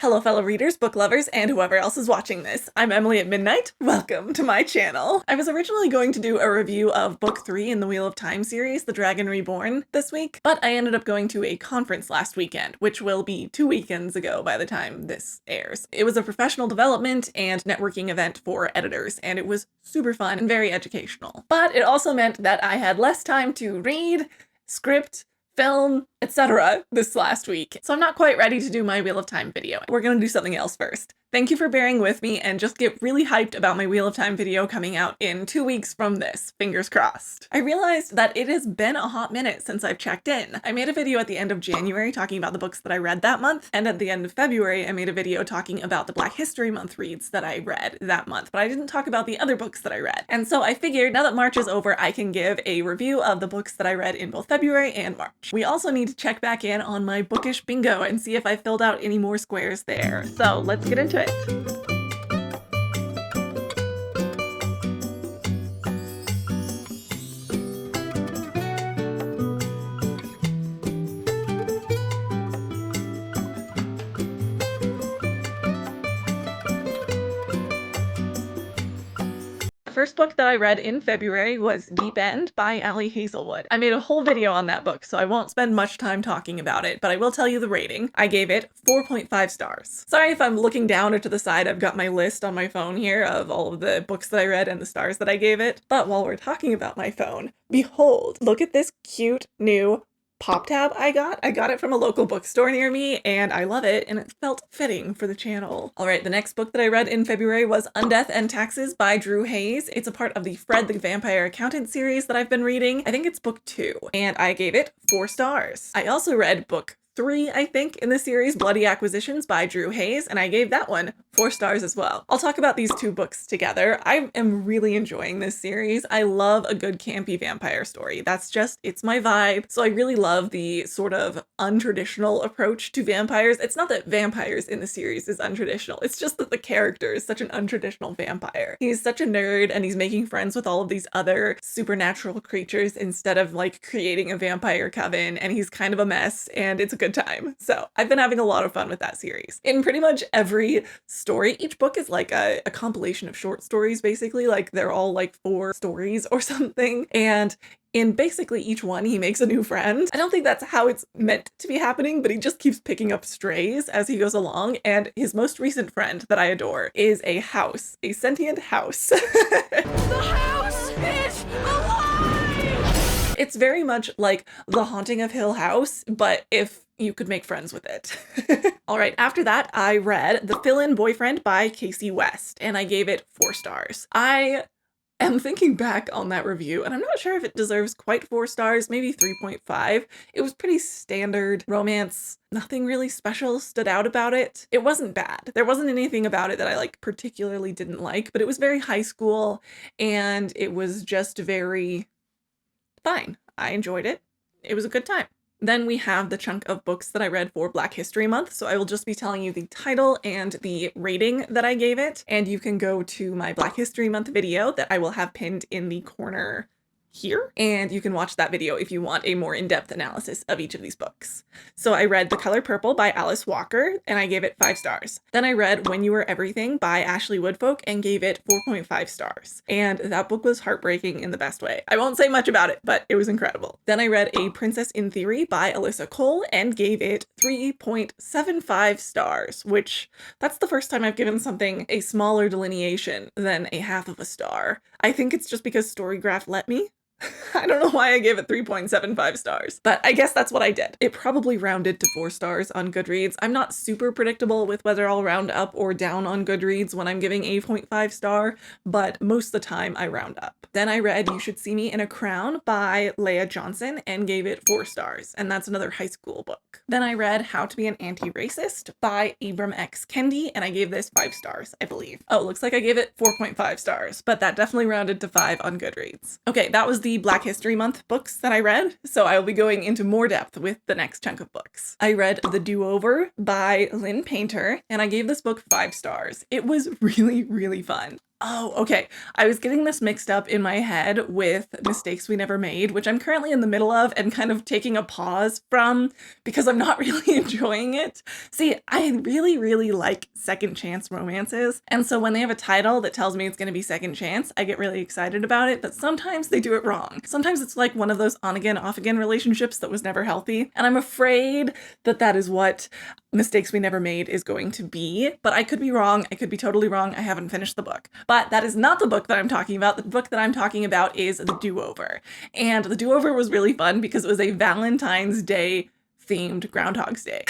Hello fellow readers, book lovers, and whoever else is watching this. I'm Emily at Midnight. Welcome to my channel. I was originally going to do a review of book 3 in the Wheel of Time series, The Dragon Reborn, this week, but I ended up going to a conference last weekend, which will be 2 weekends ago by the time this airs. It was a professional development and networking event for editors, and it was super fun and very educational. But it also meant that I had less time to read, script, film, etc. this last week. So I'm not quite ready to do my Wheel of Time video. We're gonna do something else first. Thank you for bearing with me and just get really hyped about my Wheel of Time video coming out in 2 weeks from this, fingers crossed. I realized that it has been a hot minute since I've checked in. I made a video at the end of January talking about the books that I read that month, and at the end of February I made a video talking about the Black History Month reads that I read that month, but I didn't talk about the other books that I read. And so I figured now that March is over, I can give a review of the books that I read in both February and March. We also need to check back in on my bookish bingo and see if I filled out any more squares there. So let's get into it. The first book that I read in February was Deep End by Ali Hazelwood. I made a whole video on that book, so I won't spend much time talking about it, but I will tell you the rating. I gave it 4.5 stars. Sorry if I'm looking down or to the side. I've got my list on my phone here of all of the books that I read and the stars that I gave it. But while we're talking about my phone, behold, look at this cute new pop tab I got. I got it from a local bookstore near me and I love it and it felt fitting for the channel. All right, the next book that I read in February was Undeath and Taxes by Drew Hayes. It's a part of the Fred the Vampire Accountant series that I've been reading. I think it's book 2 and I gave it 4 stars. I also read book 3, I think, in the series Bloody Acquisitions by Drew Hayes, and I gave that one 4 stars as well. I'll talk about these 2 books together. I am really enjoying this series. I love a good campy vampire story. It's my vibe. So I really love the sort of untraditional approach to vampires. It's not that vampires in the series is untraditional. It's just that the character is such an untraditional vampire. He's such a nerd and he's making friends with all of these other supernatural creatures instead of like creating a vampire coven, and he's kind of a mess and it's a good time. So I've been having a lot of fun with that series. In pretty much every story, each book is like a compilation of short stories, basically. Like they're all like 4 stories or something. And in basically each one, he makes a new friend. I don't think that's how it's meant to be happening, but he just keeps picking up strays as he goes along. And his most recent friend that I adore is a house, a sentient house. The house is alive! It's very much like The Haunting of Hill House, but if you could make friends with it. All right, after that, I read The Fill-In Boyfriend by Casey West, and I gave it 4 stars. I am thinking back on that review, and I'm not sure if it deserves quite 4 stars, maybe 3.5. It was pretty standard romance. Nothing really special stood out about it. It wasn't bad. There wasn't anything about it that I like particularly didn't like, but it was very high school, and it was just very fine. I enjoyed it. It was a good time. Then we have the chunk of books that I read for Black History Month, so I will just be telling you the title and the rating that I gave it, and you can go to my Black History Month video that I will have pinned in the corner here, and you can watch that video if you want a more in-depth analysis of each of these books. So I read The Color Purple by Alice Walker, and I gave it 5 stars. Then I read When You Were Everything by Ashley Woodfolk and gave it 4.5 stars. And that book was heartbreaking in the best way. I won't say much about it, but it was incredible. Then I read A Princess in Theory by Alyssa Cole and gave it 3.75 stars, which that's the first time I've given something a smaller delineation than a half of a star. I think it's just because Storygraph let me. I don't know why I gave it 3.75 stars, but I guess that's what I did. It probably rounded to 4 stars on Goodreads. I'm not super predictable with whether I'll round up or down on Goodreads when I'm giving a 0.5 star, but most of the time I round up. Then I read You Should See Me in a Crown by Leah Johnson and gave it 4 stars, and that's another high school book. Then I read How to Be an Anti-Racist by Abram X. Kendi, and I gave this 5 stars, I believe. Oh, looks like I gave it 4.5 stars, but that definitely rounded to 5 on Goodreads. Okay, that was the Black History Month books that I read, so I will be going into more depth with the next chunk of books. I read The Do-Over by Lynn Painter, and I gave this book 5 stars. It was really, really fun. Oh, okay. I was getting this mixed up in my head with Mistakes We Never Made, which I'm currently in the middle of and kind of taking a pause from because I'm not really enjoying it. See, I really, really like second chance romances. And so when they have a title that tells me it's going to be second chance, I get really excited about it, but sometimes they do it wrong. Sometimes it's like one of those on again, off again relationships that was never healthy. And I'm afraid that that is what Mistakes We Never Made is going to be, but I could be wrong. I could be totally wrong. I haven't finished the book. But that is not the book that I'm talking about. The book that I'm talking about is The Do-Over. And The Do-Over was really fun because it was a Valentine's Day themed Groundhog's Day.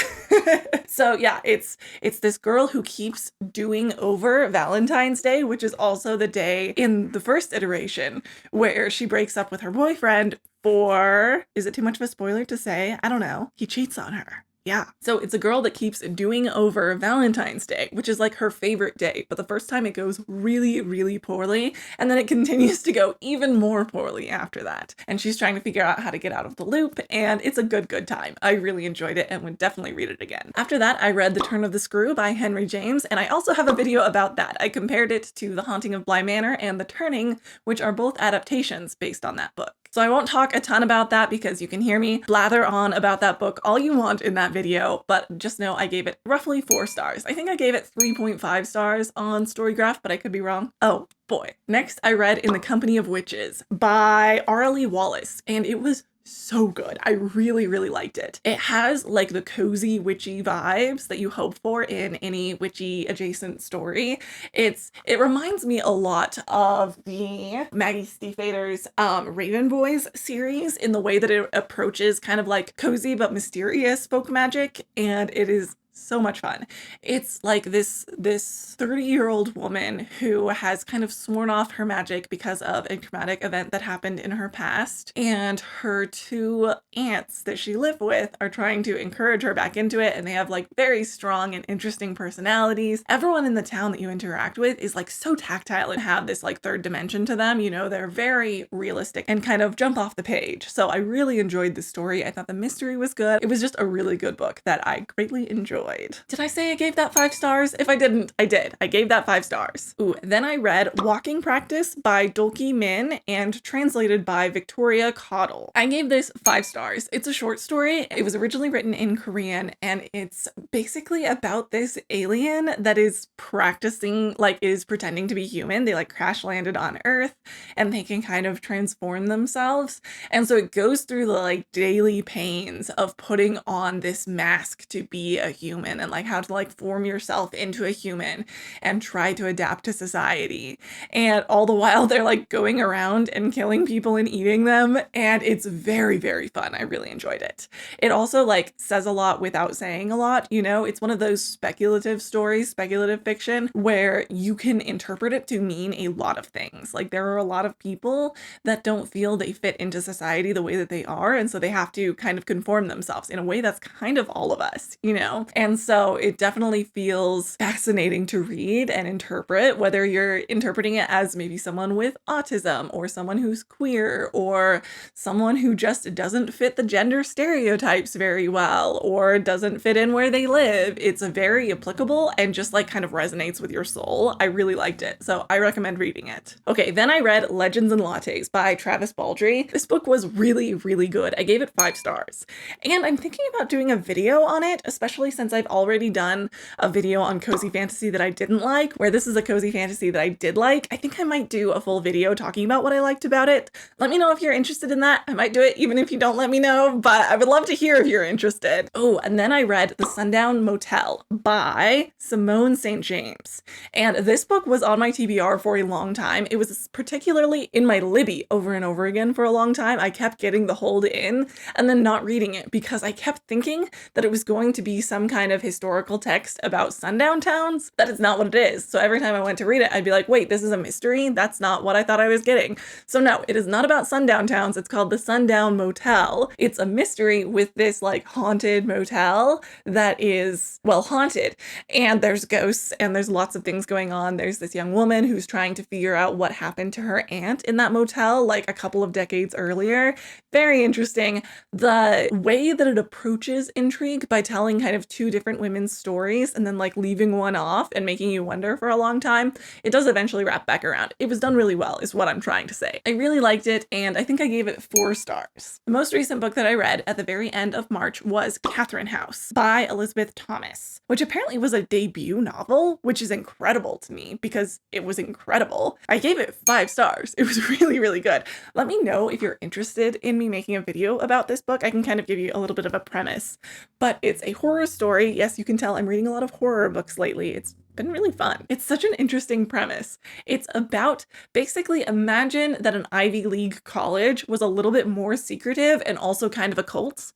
So yeah, it's this girl who keeps doing over Valentine's Day, which is also the day in the first iteration where she breaks up with her boyfriend for, is it too much of a spoiler to say? I don't know. He cheats on her. Yeah. So it's a girl that keeps doing over Valentine's Day, which is like her favorite day. But the first time it goes really, really poorly. And then it continues to go even more poorly after that. And she's trying to figure out how to get out of the loop. And it's a good time. I really enjoyed it and would definitely read it again. After that, I read The Turn of the Screw by Henry James. And I also have a video about that. I compared it to The Haunting of Bly Manor and The Turning, which are both adaptations based on that book. So I won't talk a ton about that because you can hear me blather on about that book all you want in that video, but just know I gave it roughly 4 stars. I think I gave it 3.5 stars on Storygraph, but I could be wrong. Oh boy. Next, I read In the Company of Witches by R.L.E. Wallace, and it was so good. I really, really liked it. It has like the cozy witchy vibes that you hope for in any witchy adjacent story. It reminds me a lot of the Maggie Stiefvater's Raven Boys series in the way that it approaches kind of like cozy but mysterious folk magic, and it is so much fun. It's like this 30-year-old woman who has kind of sworn off her magic because of a traumatic event that happened in her past, and her 2 aunts that she lived with are trying to encourage her back into it, and they have like very strong and interesting personalities. Everyone in the town that you interact with is like so tactile and have this like third dimension to them, you know, they're very realistic and kind of jump off the page. So I really enjoyed the story. I thought the mystery was good. It was just a really good book that I greatly enjoyed. Did I say I gave that 5 stars? If I didn't, I did. I gave that 5 stars. Ooh, then I read Walking Practice by Dolki Min and translated by Victoria Caudle. I gave this 5 stars. It's a short story. It was originally written in Korean, and it's basically about this alien that is practicing, like is pretending to be human. They like crash landed on Earth and they can kind of transform themselves. And so it goes through the like daily pains of putting on this mask to be a human and like how to like form yourself into a human and try to adapt to society. And all the while they're like going around and killing people and eating them. And it's very, very fun. I really enjoyed it. It also like says a lot without saying a lot. You know, it's one of those speculative stories, speculative fiction, where you can interpret it to mean a lot of things. Like there are a lot of people that don't feel they fit into society the way that they are. And so they have to kind of conform themselves in a way that's kind of all of us, you know? And so it definitely feels fascinating to read and interpret, whether you're interpreting it as maybe someone with autism or someone who's queer or someone who just doesn't fit the gender stereotypes very well or doesn't fit in where they live. It's very applicable and just like kind of resonates with your soul. I really liked it, so I recommend reading it. Okay, then I read Legends and Lattes by Travis Baldree. This book was really, really good. I gave it 5 stars. And I'm thinking about doing a video on it, especially since I've already done a video on cozy fantasy that I didn't like, where this is a cozy fantasy that I did like. I think I might do a full video talking about what I liked about it. Let me know if you're interested in that. I might do it even if you don't let me know, but I would love to hear if you're interested. Oh, and then I read The Sundown Motel by Simone St. James. And this book was on my TBR for a long time. It was particularly in my Libby over and over again for a long time. I kept getting the hold in and then not reading it because I kept thinking that it was going to be some kind of historical text about sundown towns. That is not what it is. So every time I went to read it, I'd be like, wait, this is a mystery? That's not what I thought I was getting. So no, it is not about sundown towns. It's called The Sundown Motel. It's a mystery with this like haunted motel that is, well, haunted. And there's ghosts and there's lots of things going on. There's this young woman who's trying to figure out what happened to her aunt in that motel like a couple of decades earlier. Very interesting. The way that it approaches intrigue by telling kind of 2 two different women's stories and then like leaving one off and making you wonder for a long time, it does eventually wrap back around. It was done really well is what I'm trying to say. I really liked it, and I think I gave it 4 stars. The most recent book that I read at the very end of March was Catherine House by Elizabeth Thomas, which apparently was a debut novel, which is incredible to me because it was incredible. I gave it 5 stars. It was really, really good. Let me know if you're interested in me making a video about this book. I can kind of give you a little bit of a premise, but it's a horror story. Yes, you can tell I'm reading a lot of horror books lately. It's been really fun. It's such an interesting premise. It's about, basically imagine that an Ivy League college was a little bit more secretive and also kind of a cult.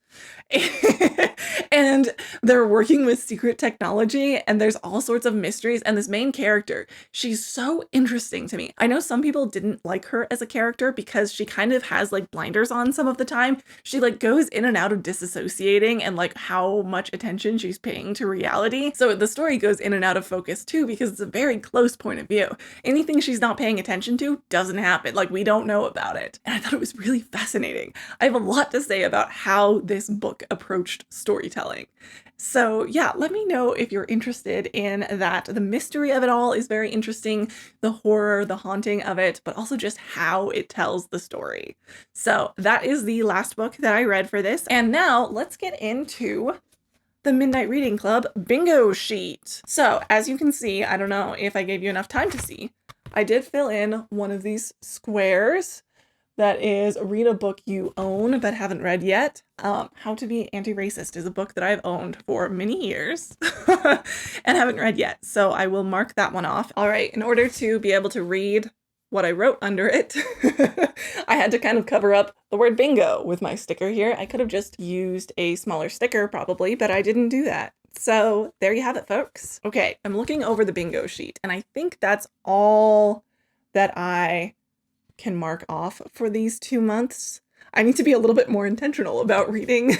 And they're working with secret technology, and there's all sorts of mysteries, and this main character, she's so interesting to me. I know some people didn't like her as a character because she kind of has like blinders on some of the time. She like goes in and out of disassociating and like how much attention she's paying to reality. So the story goes in and out of focus too because it's a very close point of view. Anything she's not paying attention to doesn't happen. Like, we don't know about it. And I thought it was really fascinating. I have a lot to say about how this book approached storytelling. So yeah, let me know if you're interested in that. The mystery of it all is very interesting, the horror, the haunting of it, but also just how it tells the story. So that is the last book that I read for this. And now let's get into the Midnight Reading Club bingo sheet. So as you can see, I don't know if I gave you enough time to see, I did fill in one of these squares that is read a book you own but haven't read yet. How to Be Anti-Racist is a book that I've owned for many years and haven't read yet. So I will mark that one off. All right, in order to be able to read what I wrote under it, I had to kind of cover up the word bingo with my sticker here. I could have just used a smaller sticker probably, but I didn't do that. So there you have it, folks. Okay, I'm looking over the bingo sheet, and I think that's all that I can mark off for these 2 months. I need to be a little bit more intentional about reading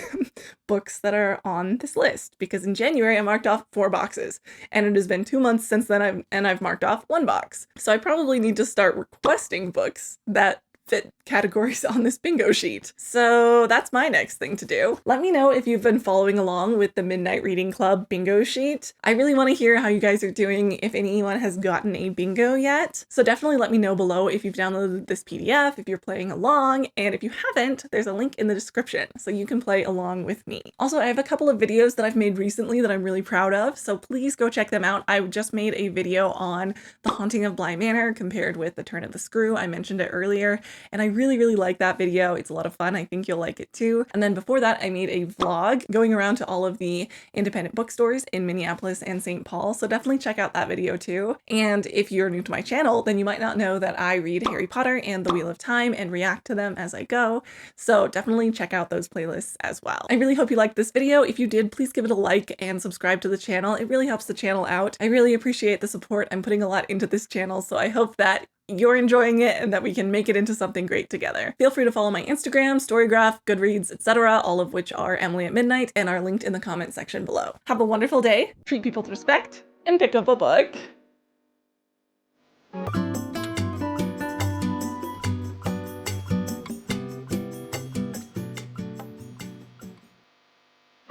books that are on this list, because in January I marked off 4 boxes, and it has been 2 months since then I've marked off 1 box. So I probably need to start requesting books that fit categories on this bingo sheet. So that's my next thing to do. Let me know if you've been following along with the Midnight Reading Club bingo sheet. I really want to hear how you guys are doing, if anyone has gotten a bingo yet. So definitely let me know below if you've downloaded this PDF, if you're playing along, and if you haven't, there's a link in the description so you can play along with me. Also, I have a couple of videos that I've made recently that I'm really proud of, so please go check them out. I just made a video on The Haunting of Bly Manor compared with The Turn of the Screw. I mentioned it earlier, and I really, really like that video. It's a lot of fun. I think you'll like it too. And then before that, I made a vlog going around to all of the independent bookstores in Minneapolis and St. Paul. So definitely check out that video too. And if you're new to my channel, then you might not know that I read Harry Potter and The Wheel of Time and react to them as I go. So definitely check out those playlists as well. I really hope you liked this video. If you did, please give it a like and subscribe to the channel. It really helps the channel out. I really appreciate the support. I'm putting a lot into this channel, so I hope that you're enjoying it and that we can make it into something great together. Feel free to follow my Instagram, Storygraph, Goodreads, etc., all of which are Emily at Midnight and are linked in the comment section below. Have a wonderful day, treat people with respect, and pick up a book.